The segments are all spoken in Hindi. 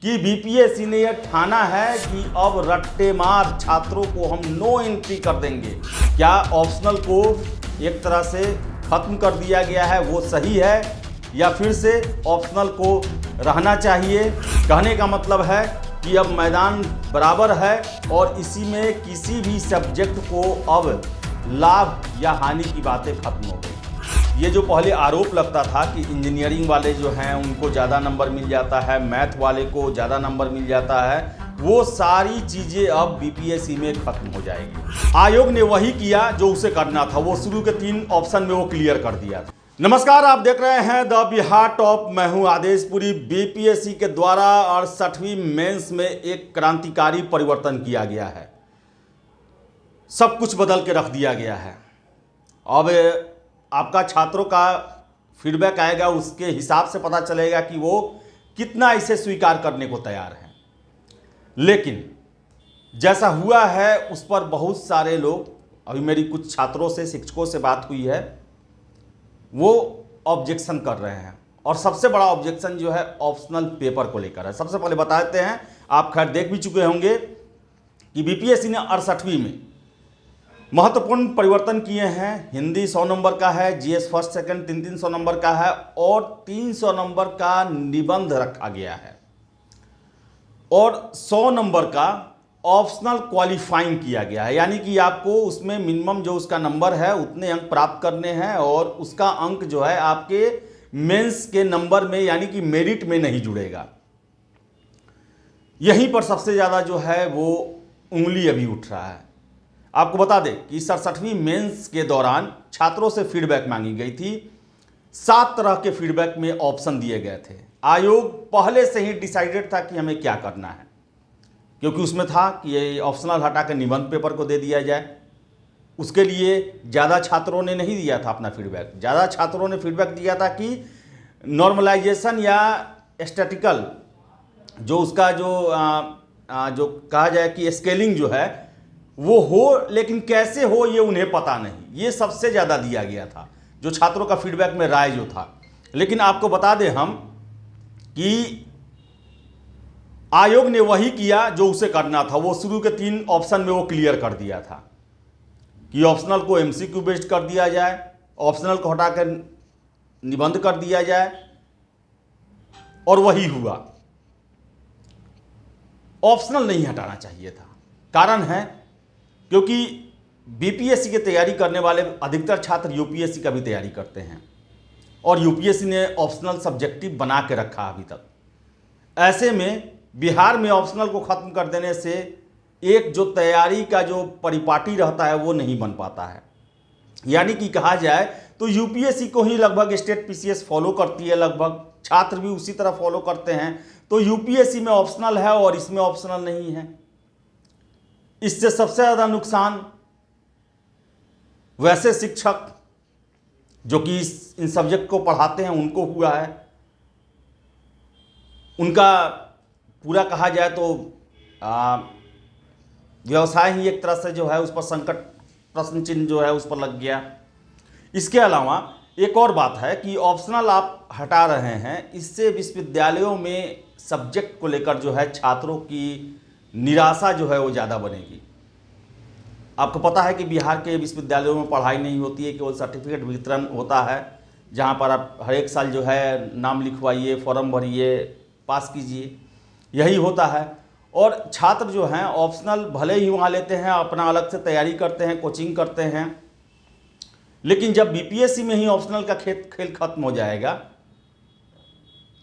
कि बीपीएससी ने यह ठाना है कि अब रट्टेमार छात्रों को हम नो एंट्री कर देंगे। क्या ऑप्शनल को एक तरह से खत्म कर दिया गया है वो सही है या फिर से ऑप्शनल को रहना चाहिए? कहने का मतलब है कि अब मैदान बराबर है और इसी में किसी भी सब्जेक्ट को अब लाभ या हानि की बातें खत्म हो गई। ये जो पहले आरोप लगता था कि इंजीनियरिंग वाले जो हैं उनको ज़्यादा नंबर मिल जाता है, मैथ वाले को ज़्यादा नंबर मिल जाता है, वो सारी चीज़ें अब बीपीएससी में खत्म हो जाएगी। आयोग ने वही किया जो उसे करना था, वो शुरू के 3 ऑप्शन में वो क्लियर कर दिया था। नमस्कार, आप देख रहे हैं द बिहार टॉप। मैं हूं आदेशपुरी। बीपीएससी के द्वारा 68वीं मेंस में एक क्रांतिकारी परिवर्तन किया गया है। सब कुछ बदल के रख दिया गया है। अब आपका छात्रों का फीडबैक आएगा, उसके हिसाब से पता चलेगा कि वो कितना इसे स्वीकार करने को तैयार हैं। लेकिन जैसा हुआ है उस पर बहुत सारे लोग, अभी मेरी कुछ छात्रों से, शिक्षकों से बात हुई है, वो ऑब्जेक्शन कर रहे हैं। और सबसे बड़ा ऑब्जेक्शन जो है ऑप्शनल पेपर को लेकर है। सबसे पहले बता देते हैं, आप खैर देख भी चुके होंगे कि बीपीएससी ने 68वीं में महत्वपूर्ण परिवर्तन किए हैं। हिंदी 100 नंबर का है, जीएस फर्स्ट सेकंड 300 नंबर का है और 300 नंबर का निबंध रखा गया है और 100 नंबर का ऑप्शनल क्वालिफाइंग किया गया है। यानी कि आपको उसमें मिनिमम जो उसका नंबर है उतने अंक प्राप्त करने हैं और उसका अंक जो है आपके मेंस के नंबर में यानी कि मेरिट में नहीं जुड़ेगा। यहीं पर सबसे ज़्यादा जो है वो उंगली अभी उठ रहा है। आपको बता दें कि 67वीं मेंस के दौरान छात्रों से फीडबैक मांगी गई थी। 7 तरह के फीडबैक में ऑप्शन दिए गए थे। आयोग पहले से ही डिसाइडेड था कि हमें क्या करना है, क्योंकि उसमें था कि ये ऑप्शनल हटा के निबंध पेपर को दे दिया जाए। उसके लिए ज़्यादा छात्रों ने नहीं दिया था अपना फीडबैक। ज़्यादा छात्रों ने फीडबैक दिया था कि नॉर्मलाइजेशन या स्टैटिकल जो उसका जो कहा जाए कि स्केलिंग जो है वो हो, लेकिन कैसे हो ये उन्हें पता नहीं। ये सबसे ज़्यादा दिया गया था जो छात्रों का फीडबैक में राय जो था। लेकिन आपको बता दें हम कि आयोग ने वही किया जो उसे करना था। वो शुरू के 3 ऑप्शन में वो क्लियर कर दिया था कि ऑप्शनल को एमसीक्यू बेस्ड कर दिया जाए, ऑप्शनल को हटा कर निबंध कर दिया जाए, और वही हुआ। ऑप्शनल नहीं हटाना चाहिए था। कारण है क्योंकि बीपीएससी की तैयारी करने वाले अधिकतर छात्र यूपीएससी का भी तैयारी करते हैं और यूपीएससी ने ऑप्शनल सब्जेक्टिव बना के रखा अभी तक। ऐसे में बिहार में ऑप्शनल को ख़त्म कर देने से एक जो तैयारी का जो परिपाटी रहता है वो नहीं बन पाता है। यानी कि कहा जाए तो यूपीएससी को ही लगभग स्टेट पीसीएस फॉलो करती है, लगभग छात्र भी उसी तरह फॉलो करते हैं। तो यूपीएससी में ऑप्शनल है और इसमें ऑप्शनल नहीं है। इससे सबसे ज़्यादा नुकसान वैसे शिक्षक जो कि इन सब्जेक्ट को पढ़ाते हैं उनको हुआ है। उनका पूरा कहा जाए तो व्यवसाय ही एक तरह से जो है उस पर संकट, प्रश्न चिन्ह जो है उस पर लग गया। इसके अलावा एक और बात है कि ऑप्शनल आप हटा रहे हैं, इससे विश्वविद्यालयों में सब्जेक्ट को लेकर जो है छात्रों की निराशा जो है वो ज़्यादा बनेगी। आपको पता है कि बिहार के विश्वविद्यालयों में पढ़ाई नहीं होती है, केवल सर्टिफिकेट वितरण होता है, जहाँ पर आप हर एक साल जो है नाम लिखवाइए, फॉर्म भरिए, पास कीजिए, यही होता है। और छात्र जो हैं ऑप्शनल भले ही वहाँ लेते हैं, अपना अलग से तैयारी करते हैं, कोचिंग करते हैं, लेकिन जब बीपीएससी में ही ऑप्शनल का खेल खत्म हो जाएगा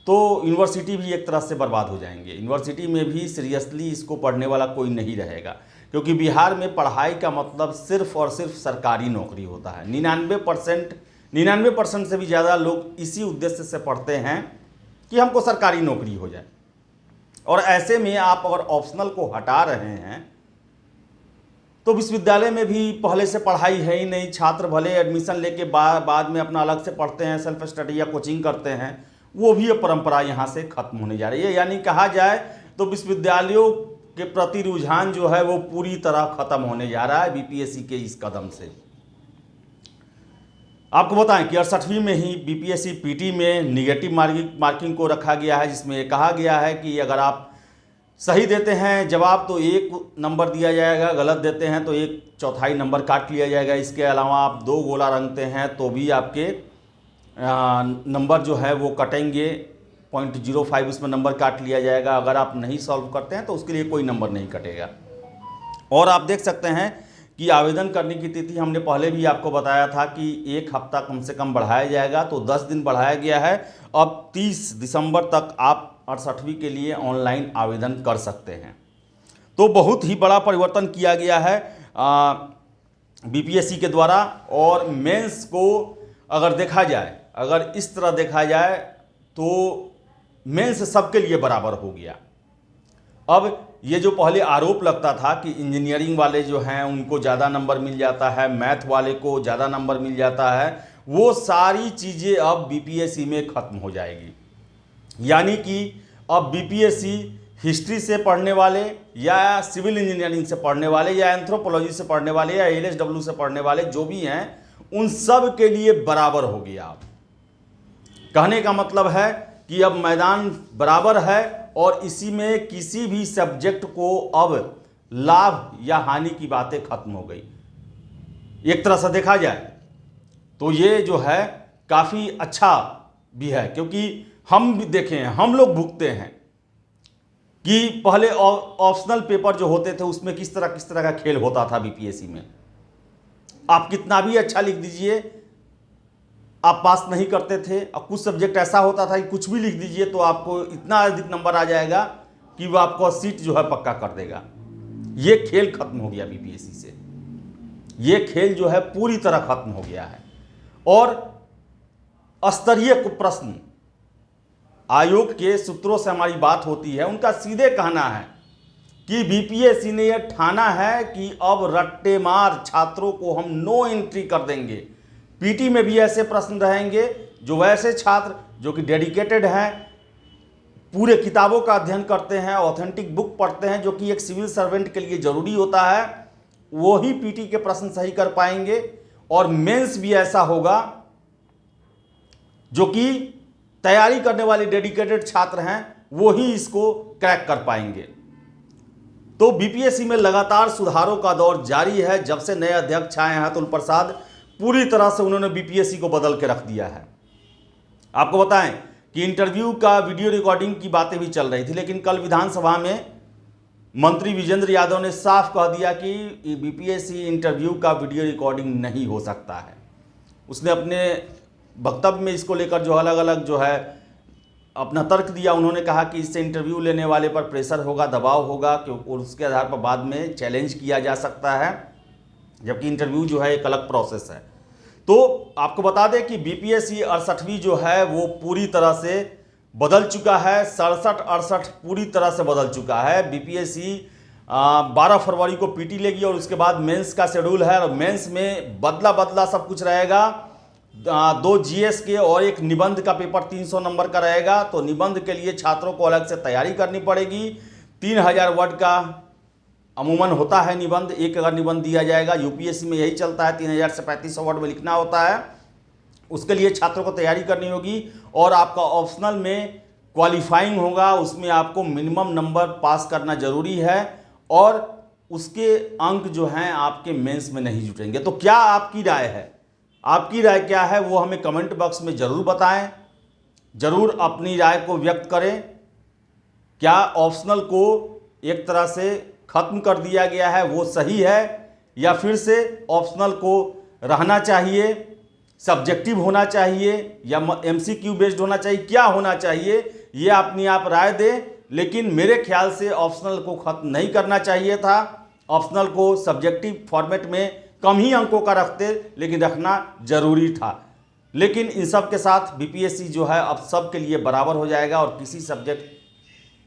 तो यूनिवर्सिटी भी एक तरह से बर्बाद हो जाएंगे। यूनिवर्सिटी में भी सीरियसली इसको पढ़ने वाला कोई नहीं रहेगा, क्योंकि बिहार में पढ़ाई का मतलब सिर्फ और सिर्फ सरकारी नौकरी होता है। 99% से भी ज़्यादा लोग इसी उद्देश्य से पढ़ते हैं कि हमको सरकारी नौकरी हो जाए। और ऐसे में आप अगर ऑप्शनल को हटा रहे हैं तो विश्वविद्यालय में भी पहले से पढ़ाई है ही नहीं। छात्र भले एडमिशन लेके बाद में अपना अलग से पढ़ते हैं, सेल्फ स्टडी या कोचिंग करते हैं, वो भी अब परंपरा यहाँ से खत्म होने जा रही है। यानी कहा जाए तो विश्वविद्यालयों के प्रति रुझान जो है वो पूरी तरह खत्म होने जा रहा है बीपीएससी के इस कदम से। आपको बताएं कि 68वीं में ही बीपीएससी पीटी में निगेटिव मार्किंग को रखा गया है, जिसमें ये कहा गया है कि अगर आप सही देते हैं जवाब तो 1 नंबर दिया जाएगा, गलत देते हैं तो 1/4 नंबर काट लिया जाएगा। इसके अलावा आप 2 गोला रंगते हैं तो भी आपके नंबर जो है वो कटेंगे, 0.05 उसमें नंबर काट लिया जाएगा। अगर आप नहीं सॉल्व करते हैं तो उसके लिए कोई नंबर नहीं कटेगा। और आप देख सकते हैं कि आवेदन करने की तिथि हमने पहले भी आपको बताया था कि 1 हफ्ता कम से कम बढ़ाया जाएगा, तो 10 दिन बढ़ाया गया है। अब 30 दिसंबर तक आप 68वीं के लिए ऑनलाइन आवेदन कर सकते हैं। तो बहुत ही बड़ा परिवर्तन किया गया है बीपीएससी के द्वारा। और मेंस को अगर देखा जाए, अगर इस तरह देखा जाए तो मेंस सबके लिए बराबर हो गया। अब ये जो पहले आरोप लगता था कि इंजीनियरिंग वाले जो हैं उनको ज़्यादा नंबर मिल जाता है, मैथ वाले को ज़्यादा नंबर मिल जाता है, वो सारी चीज़ें अब बीपीएससी में ख़त्म हो जाएगी। यानी कि अब बीपीएससी हिस्ट्री से पढ़ने वाले या सिविल इंजीनियरिंग से पढ़ने वाले या एंथ्रोपोलॉजी से पढ़ने वाले या एलएसडब्ल्यू से पढ़ने वाले जो भी हैं उन सब के लिए बराबर हो गया। अब कहने का मतलब है कि अब मैदान बराबर है और इसी में किसी भी सब्जेक्ट को अब लाभ या हानि की बातें खत्म हो गई। एक तरह से देखा जाए तो ये जो है काफ़ी अच्छा भी है, क्योंकि हम भी देखें, हम लोग भुगते हैं कि पहले ऑप्शनल पेपर जो होते थे उसमें किस तरह का खेल होता था बीपीएससी में। आप कितना भी अच्छा लिख दीजिए आप पास नहीं करते थे। और कुछ सब्जेक्ट ऐसा होता था कि कुछ भी लिख दीजिए तो आपको इतना अधिक नंबर आ जाएगा कि वो आपको सीट जो है पक्का कर देगा। ये खेल खत्म हो गया बीपीएससी से, ये खेल जो है पूरी तरह खत्म हो गया है। और स्तरीय प्रश्न आयोग के सूत्रों से हमारी बात होती है, उनका सीधे कहना है कि बीपीएससी ने यह ठाना है कि अब रट्टेमार छात्रों को हम नो एंट्री कर देंगे। पीटी में भी ऐसे प्रश्न रहेंगे जो वैसे छात्र जो कि डेडिकेटेड हैं, पूरे किताबों का अध्ययन करते हैं, ऑथेंटिक बुक पढ़ते हैं, जो कि एक सिविल सर्वेंट के लिए ज़रूरी होता है, वो ही पीटी के प्रश्न सही कर पाएंगे। और मेंस भी ऐसा होगा जो कि तैयारी करने वाले डेडिकेटेड छात्र हैं वो ही इसको क्रैक कर पाएंगे। तो बीपीएससी में लगातार सुधारों का दौर जारी है। जब से नए अध्यक्ष आए हैं अतुल प्रसाद, पूरी तरह से उन्होंने बीपीएससी को बदल के रख दिया है। आपको बताएं कि इंटरव्यू का वीडियो रिकॉर्डिंग की बातें भी चल रही थी, लेकिन कल विधानसभा में मंत्री विजेंद्र यादव ने साफ कह दिया कि बीपीएससी इंटरव्यू का वीडियो रिकॉर्डिंग नहीं हो सकता है। उसने अपने वक्तव्य में इसको लेकर जो अलग अलग जो है अपना तर्क दिया। उन्होंने कहा कि इससे इंटरव्यू लेने वाले पर प्रेशर होगा, दबाव होगा, क्योंकि उसके आधार पर बाद में चैलेंज किया जा सकता है, जबकि इंटरव्यू जो है एक अलग प्रोसेस है। तो आपको बता दें कि बीपीएससी 68वीं जो है वो पूरी तरह से बदल चुका है। 67-68 पूरी तरह से बदल चुका है। बीपीएससी 12 फरवरी को पीटी लेगी और उसके बाद मेंस का शेड्यूल है। और मेंस में बदला सब कुछ रहेगा। 2 जीएस के और एक निबंध का पेपर 300 नंबर का रहेगा। तो निबंध के लिए छात्रों को अलग से तैयारी करनी पड़ेगी। 3000 वर्ड का अमूमन होता है निबंध, एक अगर निबंध दिया जाएगा, यूपीएससी में यही चलता है, 3000 से 3500 वर्ड में लिखना होता है। उसके लिए छात्रों को तैयारी करनी होगी। और आपका ऑप्शनल में क्वालिफाइंग होगा, उसमें आपको मिनिमम नंबर पास करना जरूरी है और उसके अंक जो हैं आपके मेंस में नहीं जुटेंगे। तो क्या आपकी राय है? आपकी राय क्या है वो हमें कमेंट बॉक्स में ज़रूर बताएं। ज़रूर अपनी राय को व्यक्त करें। क्या ऑप्शनल को एक तरह से ख़त्म कर दिया गया है वो सही है, या फिर से ऑप्शनल को रहना चाहिए, सब्जेक्टिव होना चाहिए, या एमसीक्यू बेस्ड होना चाहिए? क्या होना चाहिए ये अपनी आप राय दें। लेकिन मेरे ख्याल से ऑप्शनल को ख़त्म नहीं करना चाहिए था। ऑप्शनल को सब्जेक्टिव फॉर्मेट में कम ही अंकों का रखते, लेकिन रखना जरूरी था। लेकिन इन सब के साथ बीपीएससी जो है अब सब के लिए बराबर हो जाएगा और किसी सब्जेक्ट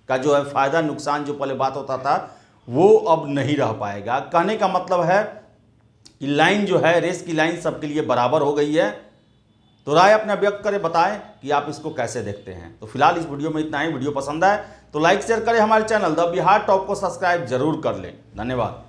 का जो है फ़ायदा नुकसान जो पहले बात होता था वो अब नहीं रह पाएगा। कहने का मतलब है कि लाइन जो है, रेस की लाइन सबके लिए बराबर हो गई है। तो राय अपना व्यक्त करें, बताएं कि आप इसको कैसे देखते हैं। तो फिलहाल इस वीडियो में इतना ही। वीडियो पसंद आए तो लाइक शेयर करें। हमारे चैनल द बिहार टॉप को सब्सक्राइब जरूर कर लें। धन्यवाद।